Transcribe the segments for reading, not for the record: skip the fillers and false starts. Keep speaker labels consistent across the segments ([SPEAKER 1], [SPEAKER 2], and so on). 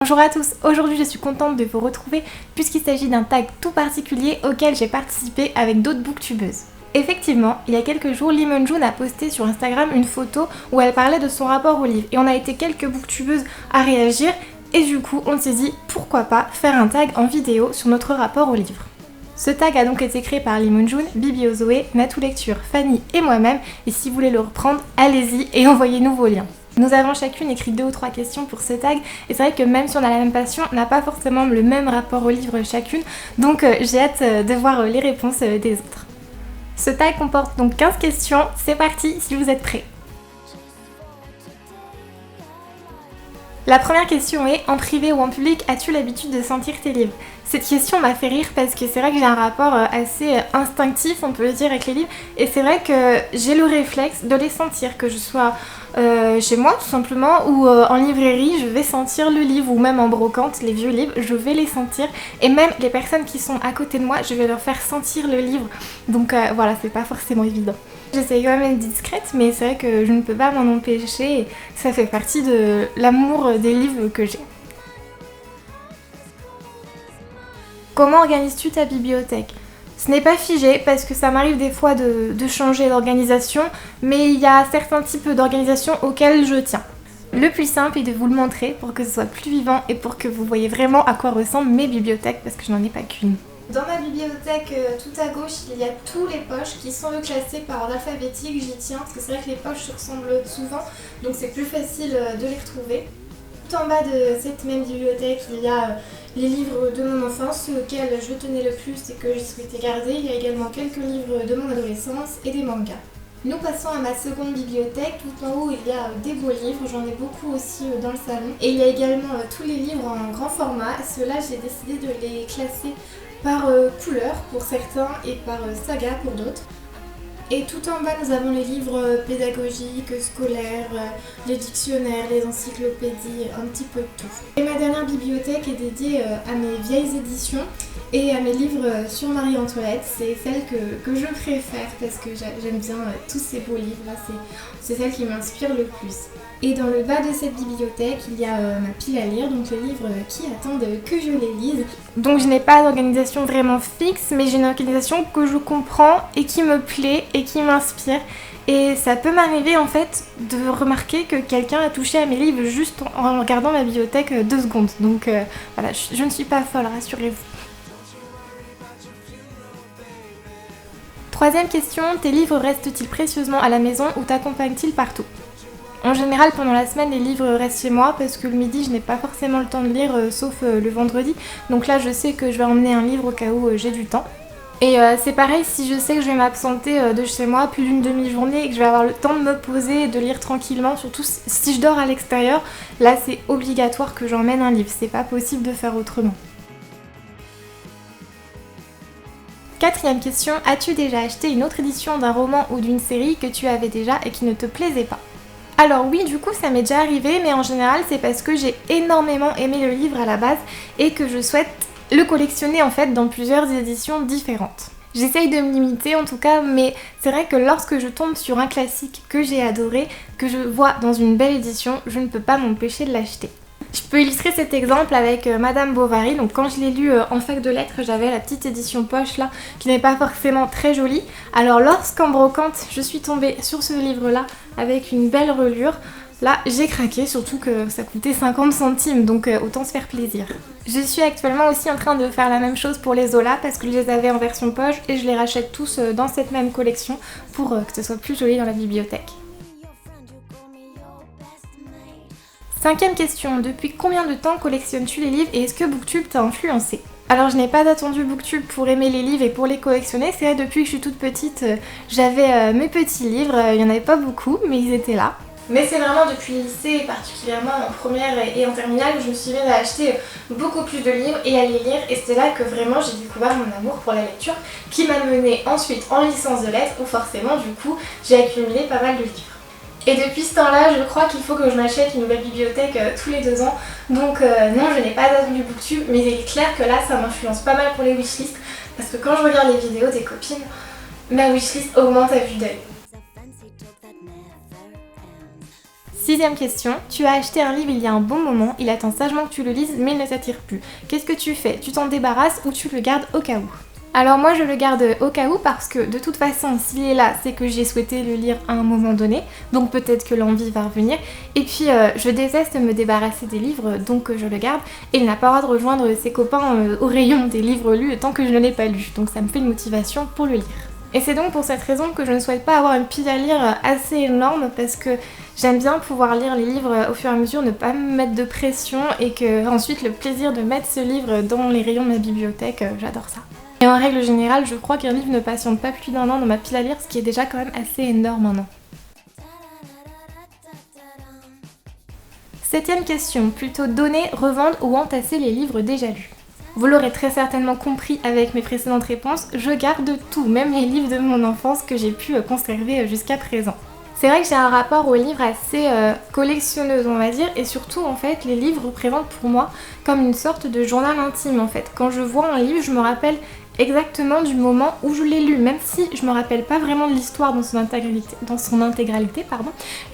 [SPEAKER 1] Bonjour à tous, aujourd'hui je suis contente de vous retrouver puisqu'il s'agit d'un tag tout particulier auquel j'ai participé avec d'autres booktubeuses. Effectivement, il y a quelques jours, Lee Mun-jun a posté sur Instagram une photo où elle parlait de son rapport au livre et on a été quelques booktubeuses à réagir et du coup on s'est dit pourquoi pas faire un tag en vidéo sur notre rapport au livre. Ce tag a donc été créé par Lee Mun-jun, Bibi Ozoé, Natou Lecture, Fanny et moi-même et si vous voulez le reprendre, allez-y et envoyez-nous vos liens. Nous avons chacune écrit 2 ou 3 questions pour ce tag et c'est vrai que même si on a la même passion, on n'a pas forcément le même rapport au livre chacune, donc j'ai hâte de voir les réponses des autres. Ce tag comporte donc 15 questions, c'est parti si vous êtes prêts. La première question est, en privé ou en public, as-tu l'habitude de sentir tes livres ? Cette question m'a fait rire parce que c'est vrai que j'ai un rapport assez instinctif, on peut le dire, avec les livres. Et c'est vrai que j'ai le réflexe de les sentir, que je sois chez moi tout simplement ou en librairie, je vais sentir le livre, ou même en brocante, les vieux livres, je vais les sentir. Et même les personnes qui sont à côté de moi, je vais leur faire sentir le livre. Donc voilà, c'est pas forcément évident. J'essaie quand même d'être discrète, mais c'est vrai que je ne peux pas m'en empêcher. Ça fait partie de l'amour des livres que j'ai. Comment organises-tu ta bibliothèque ? Ce n'est pas figé parce que ça m'arrive des fois de changer d'organisation, mais il y a certains types d'organisation auxquels je tiens. Le plus simple est de vous le montrer pour que ce soit plus vivant et pour que vous voyez vraiment à quoi ressemblent mes bibliothèques parce que je n'en ai pas qu'une. Dans ma bibliothèque, tout à gauche, il y a tous les poches qui sont classées par ordre alphabétique, j'y tiens parce que c'est vrai que les poches se ressemblent souvent, donc c'est plus facile de les retrouver. Tout en bas de cette même bibliothèque, il y a les livres de mon enfance, ceux auxquels je tenais le plus et que j'ai souhaité garder. Il y a également quelques livres de mon adolescence et des mangas. Nous passons à ma seconde bibliothèque. Tout en haut, il y a des beaux livres, j'en ai beaucoup aussi dans le salon. Et il y a également tous les livres en grand format. Ceux-là, j'ai décidé de les classer par couleur pour certains et par saga pour d'autres. Et tout en bas, nous avons les livres pédagogiques, scolaires, les dictionnaires, les encyclopédies, un petit peu de tout. Et ma dernière bibliothèque est dédiée à mes vieilles éditions et à mes livres sur Marie-Antoinette. C'est celle que je préfère parce que j'aime bien tous ces beaux livres-là, c'est celle qui m'inspire le plus. Et dans le bas de cette bibliothèque, il y a ma pile à lire, donc les livres qui attendent que je les lise. Donc je n'ai pas d'organisation vraiment fixe, mais j'ai une organisation que je comprends et qui me plaît et qui m'inspire. Et ça peut m'arriver en fait de remarquer que quelqu'un a touché à mes livres juste en regardant ma bibliothèque 2 secondes. Donc voilà, je ne suis pas folle, rassurez-vous. Troisième question, tes livres restent-ils précieusement à la maison ou t'accompagnent-ils partout ? En général, pendant la semaine, les livres restent chez moi parce que le midi, je n'ai pas forcément le temps de lire, sauf le vendredi. Donc là, je sais que je vais emmener un livre au cas où j'ai du temps. Et c'est pareil, si je sais que je vais m'absenter de chez moi plus d'une demi-journée et que je vais avoir le temps de me poser et de lire tranquillement, surtout si je dors à l'extérieur, là, c'est obligatoire que j'emmène un livre. C'est pas possible de faire autrement. Quatrième question, as-tu déjà acheté une autre édition d'un roman ou d'une série que tu avais déjà et qui ne te plaisait pas ? Alors oui, du coup ça m'est déjà arrivé, mais en général c'est parce que j'ai énormément aimé le livre à la base et que je souhaite le collectionner en fait dans plusieurs éditions différentes. J'essaye de me limiter en tout cas, mais c'est vrai que lorsque je tombe sur un classique que j'ai adoré, que je vois dans une belle édition, je ne peux pas m'empêcher de l'acheter. Je peux illustrer cet exemple avec Madame Bovary. Donc quand je l'ai lu en fac de lettres, j'avais la petite édition poche là qui n'est pas forcément très jolie. Alors lorsqu'en brocante, je suis tombée sur ce livre là avec une belle reliure, là j'ai craqué, surtout que ça coûtait 50 centimes, donc autant se faire plaisir. Je suis actuellement aussi en train de faire la même chose pour les Zola parce que je les avais en version poche et je les rachète tous dans cette même collection pour que ce soit plus joli dans la bibliothèque. Cinquième question, depuis combien de temps collectionnes-tu les livres et est-ce que Booktube t'a influencé ? Alors je n'ai pas attendu Booktube pour aimer les livres et pour les collectionner, c'est vrai depuis que je suis toute petite, j'avais mes petits livres, il n'y en avait pas beaucoup mais ils étaient là. Mais c'est vraiment depuis le lycée, particulièrement en première et en terminale, où je me suis mise à acheter beaucoup plus de livres et à les lire et c'est là que vraiment j'ai découvert mon amour pour la lecture qui m'a menée ensuite en licence de lettres où forcément du coup j'ai accumulé pas mal de livres. Et depuis ce temps-là, je crois qu'il faut que je m'achète une nouvelle bibliothèque tous les 2 ans. Donc non, je n'ai pas attendu Booktube, mais il est clair que là, ça m'influence pas mal pour les wishlists. Parce que quand je regarde les vidéos des copines, ma wishlist augmente à vue d'œil. 6e question, tu as acheté un livre il y a un bon moment, il attend sagement que tu le lises mais il ne t'attire plus. Qu'est-ce que tu fais? Tu t'en débarrasses ou tu le gardes au cas où? Alors moi je le garde au cas où parce que de toute façon s'il est là c'est que j'ai souhaité le lire à un moment donné, donc peut-être que l'envie va revenir. Et puis je déteste me débarrasser des livres donc je le garde et il n'a pas le droit de rejoindre ses copains au rayon des livres lus tant que je ne l'ai pas lu, donc ça me fait une motivation pour le lire. Et c'est donc pour cette raison que je ne souhaite pas avoir une pile à lire assez énorme parce que j'aime bien pouvoir lire les livres au fur et à mesure, ne pas me mettre de pression et que ensuite le plaisir de mettre ce livre dans les rayons de ma bibliothèque, j'adore ça. Et en règle générale, je crois qu'un livre ne patiente pas plus d'1 an dans ma pile à lire, ce qui est déjà quand même assez énorme un an. 7e question, plutôt donner, revendre ou entasser les livres déjà lus? Vous l'aurez très certainement compris avec mes précédentes réponses, je garde tout, même les livres de mon enfance que j'ai pu conserver jusqu'à présent. C'est vrai que j'ai un rapport aux livres assez collectionneuse on va dire, et surtout en fait les livres représentent pour moi comme une sorte de journal intime en fait. Quand je vois un livre, je me rappelle exactement du moment où je l'ai lu, même si je me rappelle pas vraiment de l'histoire dans son intégralité,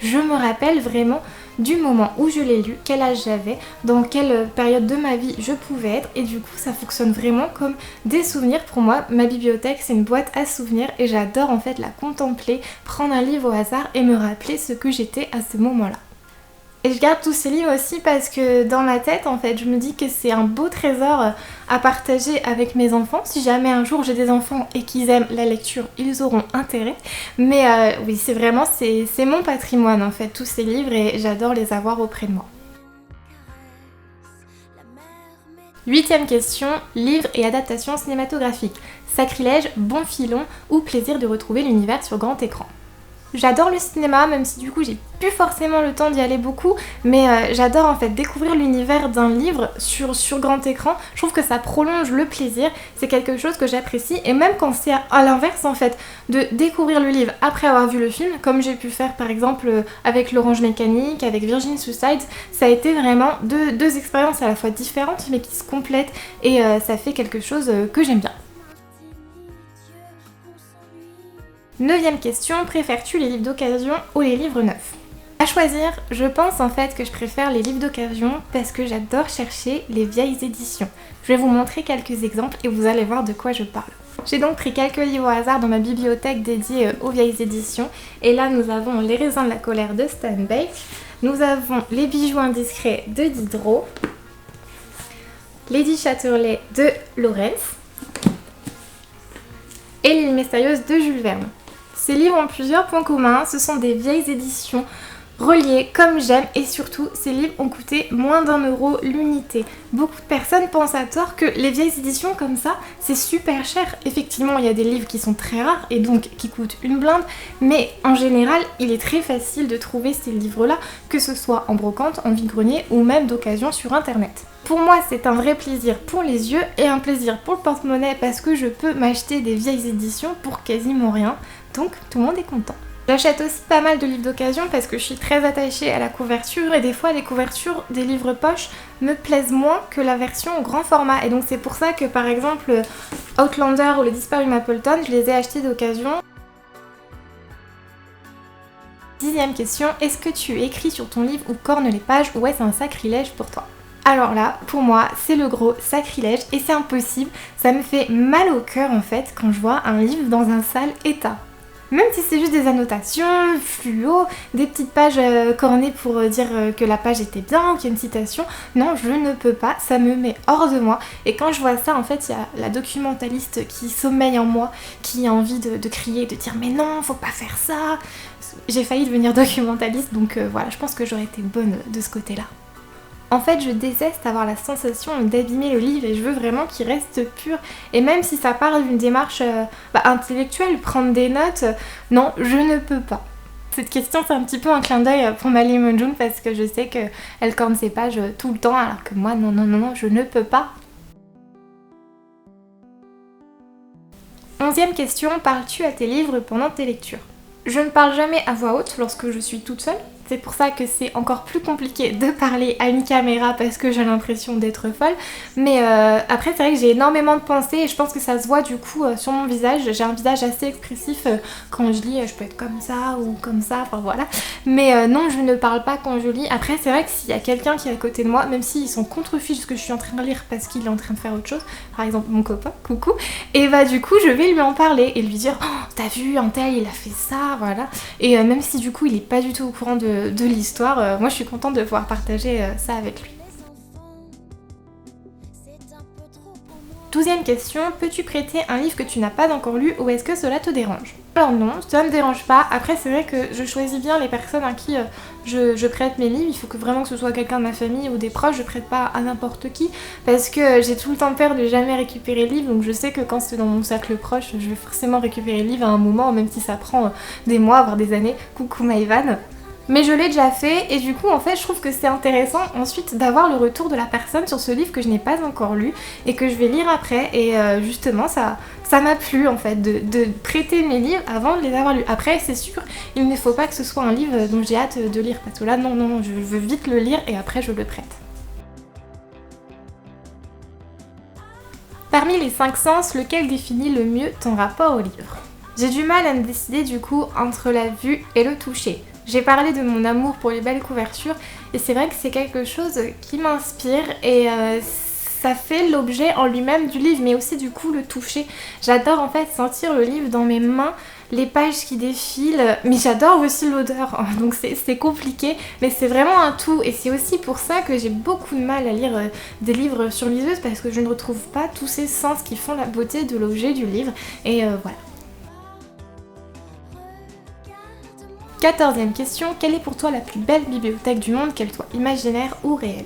[SPEAKER 1] je me rappelle vraiment du moment où je l'ai lu, quel âge j'avais, dans quelle période de ma vie je pouvais être, et du coup ça fonctionne vraiment comme des souvenirs pour moi. Ma bibliothèque c'est une boîte à souvenirs et j'adore en fait la contempler, prendre un livre au hasard et me rappeler ce que j'étais à ce moment-là. Et je garde tous ces livres aussi parce que dans ma tête en fait je me dis que c'est un beau trésor à partager avec mes enfants. Si jamais un jour j'ai des enfants et qu'ils aiment la lecture, ils auront intérêt. Mais oui c'est vraiment c'est mon patrimoine en fait tous ces livres et j'adore les avoir auprès de moi. 8e question, livres et adaptations cinématographiques. Sacrilège, bon filon ou plaisir de retrouver l'univers sur grand écran? J'adore le cinéma, même si du coup j'ai plus forcément le temps d'y aller beaucoup, mais j'adore en fait découvrir l'univers d'un livre sur grand écran. Je trouve que ça prolonge le plaisir, c'est quelque chose que j'apprécie, et même quand c'est à l'inverse en fait, de découvrir le livre après avoir vu le film, comme j'ai pu faire par exemple avec l'Orange Mécanique, avec Virgin Suicides, ça a été vraiment deux expériences à la fois différentes mais qui se complètent et ça fait quelque chose que j'aime bien. 9e question, préfères-tu les livres d'occasion ou les livres neufs? À choisir, je pense en fait que je préfère les livres d'occasion parce que j'adore chercher les vieilles éditions. Je vais vous montrer quelques exemples et vous allez voir de quoi je parle. J'ai donc pris quelques livres au hasard dans ma bibliothèque dédiée aux vieilles éditions. Et là nous avons Les raisins de la colère de Stan Bake, nous avons Les bijoux indiscrets de Diderot, Lady Chatterley de Lawrence et L'île mystérieuse de Jules Verne. Ces livres ont plusieurs points communs, ce sont des vieilles éditions reliées comme j'aime et surtout ces livres ont coûté moins d'1 € l'unité. Beaucoup de personnes pensent à tort que les vieilles éditions comme ça c'est super cher. Effectivement il y a des livres qui sont très rares et donc qui coûtent une blinde, mais en général il est très facile de trouver ces livres là, que ce soit en brocante, en vide-grenier ou même d'occasion sur internet. Pour moi c'est un vrai plaisir pour les yeux et un plaisir pour le porte-monnaie parce que je peux m'acheter des vieilles éditions pour quasiment rien, donc tout le monde est content. J'achète aussi pas mal de livres d'occasion parce que je suis très attachée à la couverture et des fois les couvertures des livres poche me plaisent moins que la version au grand format et donc c'est pour ça que par exemple Outlander ou Les Disparus Mapleton je les ai achetés d'occasion. 10e question, est-ce que tu écris sur ton livre ou cornes les pages ou est-ce un sacrilège pour toi? Alors là, pour moi, c'est le gros sacrilège et c'est impossible, ça me fait mal au cœur en fait quand je vois un livre dans un sale état. Même si c'est juste des annotations, fluo, des petites pages cornées pour dire que la page était bien ou qu'il y a une citation, non je ne peux pas, ça me met hors de moi. Et quand je vois ça en fait il y a la documentaliste qui sommeille en moi, qui a envie de crier, de dire mais non faut pas faire ça. J'ai failli devenir documentaliste donc voilà, je pense que j'aurais été bonne de ce côté là. En fait, je déteste avoir la sensation d'abîmer le livre et je veux vraiment qu'il reste pur. Et même si ça part d'une démarche intellectuelle, prendre des notes, non, je ne peux pas. Cette question, c'est un petit peu un clin d'œil pour ma Lemon June parce que je sais qu'elle corne ses pages tout le temps alors que moi, non, je ne peux pas. 11e question, parles-tu à tes livres pendant tes lectures? Je ne parle jamais à voix haute lorsque je suis toute seule. C'est pour ça que c'est encore plus compliqué de parler à une caméra parce que j'ai l'impression d'être folle. Mais après c'est vrai que j'ai énormément de pensées et je pense que ça se voit du coup sur mon visage. J'ai un visage assez expressif quand je lis, je peux être comme ça ou comme ça, enfin voilà. Mais non, je ne parle pas quand je lis. Après c'est vrai que s'il y a quelqu'un qui est à côté de moi, même s'ils sont contre-fiches ce que je suis en train de lire parce qu'il est en train de faire autre chose, par exemple mon copain, coucou, et bah du coup je vais lui en parler et lui dire oh, t'as vu un tel il a fait ça, voilà. Et même si du coup il est pas du tout au courant de l'histoire, moi je suis contente de pouvoir partager ça avec lui. 12e question, peux-tu prêter un livre que tu n'as pas encore lu ou est-ce que cela te dérange? Alors non, ça me dérange pas. Après c'est vrai que je choisis bien les personnes à qui je prête mes livres. Il faut que vraiment que ce soit quelqu'un de ma famille ou des proches, je prête pas à n'importe qui parce que j'ai tout le temps peur de jamais récupérer le livre, donc je sais que quand c'est dans mon cercle proche, je vais forcément récupérer le livre à un moment, même si ça prend des mois, voire des années. Coucou Maïvan. Mais je l'ai déjà fait et du coup en fait je trouve que c'est intéressant ensuite d'avoir le retour de la personne sur ce livre que je n'ai pas encore lu et que je vais lire après et justement ça m'a plu en fait de prêter mes livres avant de les avoir lus. Après c'est sûr il ne faut pas que ce soit un livre dont j'ai hâte de lire parce que là non je veux vite le lire et après je le prête. Parmi les 5 sens, lequel définit le mieux ton rapport au livre? J'ai du mal à me décider du coup entre la vue et le toucher. J'ai parlé de mon amour pour les belles couvertures et c'est vrai que c'est quelque chose qui m'inspire et ça fait l'objet en lui-même du livre mais aussi du coup le toucher. J'adore en fait sentir le livre dans mes mains, les pages qui défilent, mais j'adore aussi l'odeur donc c'est compliqué mais c'est vraiment un tout et c'est aussi pour ça que j'ai beaucoup de mal à lire des livres sur liseuse parce que je ne retrouve pas tous ces sens qui font la beauté de l'objet du livre et voilà. 14e question, quelle est pour toi la plus belle bibliothèque du monde, qu'elle soit imaginaire ou réelle?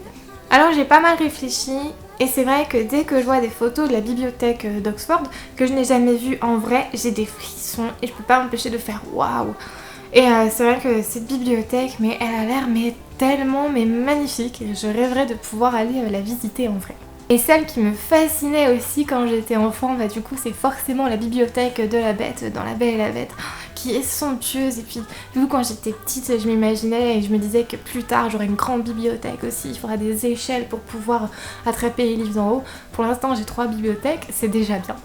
[SPEAKER 1] Alors j'ai pas mal réfléchi et c'est vrai que dès que je vois des photos de la bibliothèque d'Oxford que je n'ai jamais vue en vrai, j'ai des frissons et je peux pas m'empêcher de faire waouh. Et c'est vrai que cette bibliothèque, mais elle a l'air tellement magnifique et je rêverais de pouvoir aller la visiter en vrai. Et celle qui me fascinait aussi quand j'étais enfant, bah du coup c'est forcément la bibliothèque de la Bête dans La Belle et la Bête, qui est somptueuse et puis du coup quand j'étais petite je m'imaginais et je me disais que plus tard j'aurais une grande bibliothèque aussi, il faudra des échelles pour pouvoir attraper les livres en haut. Pour l'instant j'ai 3 bibliothèques, c'est déjà bien.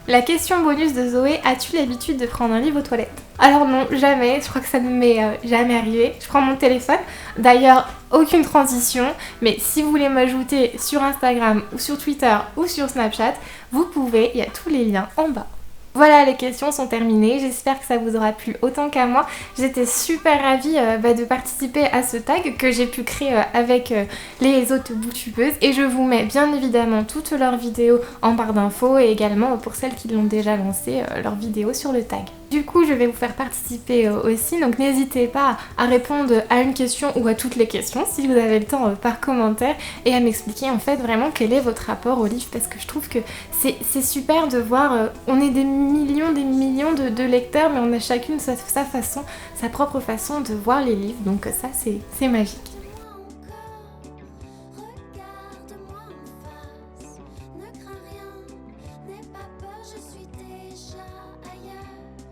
[SPEAKER 1] La question bonus de Zoé, as-tu l'habitude de prendre un livre aux toilettes? Alors non, jamais, je crois que ça ne m'est jamais arrivé. Je prends mon téléphone, d'ailleurs aucune transition, mais si vous voulez m'ajouter sur Instagram ou sur Twitter ou sur Snapchat, vous pouvez, il y a tous les liens en bas. Voilà, les questions sont terminées, j'espère que ça vous aura plu autant qu'à moi. J'étais super ravie de participer à ce tag que j'ai pu créer avec les autres booktubeuses et je vous mets bien évidemment toutes leurs vidéos en barre d'infos et également pour celles qui l'ont déjà lancé leurs vidéos sur le tag. Du coup je vais vous faire participer aussi, donc n'hésitez pas à répondre à une question ou à toutes les questions si vous avez le temps par commentaire et à m'expliquer en fait vraiment quel est votre rapport au livre parce que je trouve que c'est super de voir, on est des millions de lecteurs mais on a chacune sa façon, sa propre façon de voir les livres donc ça c'est magique.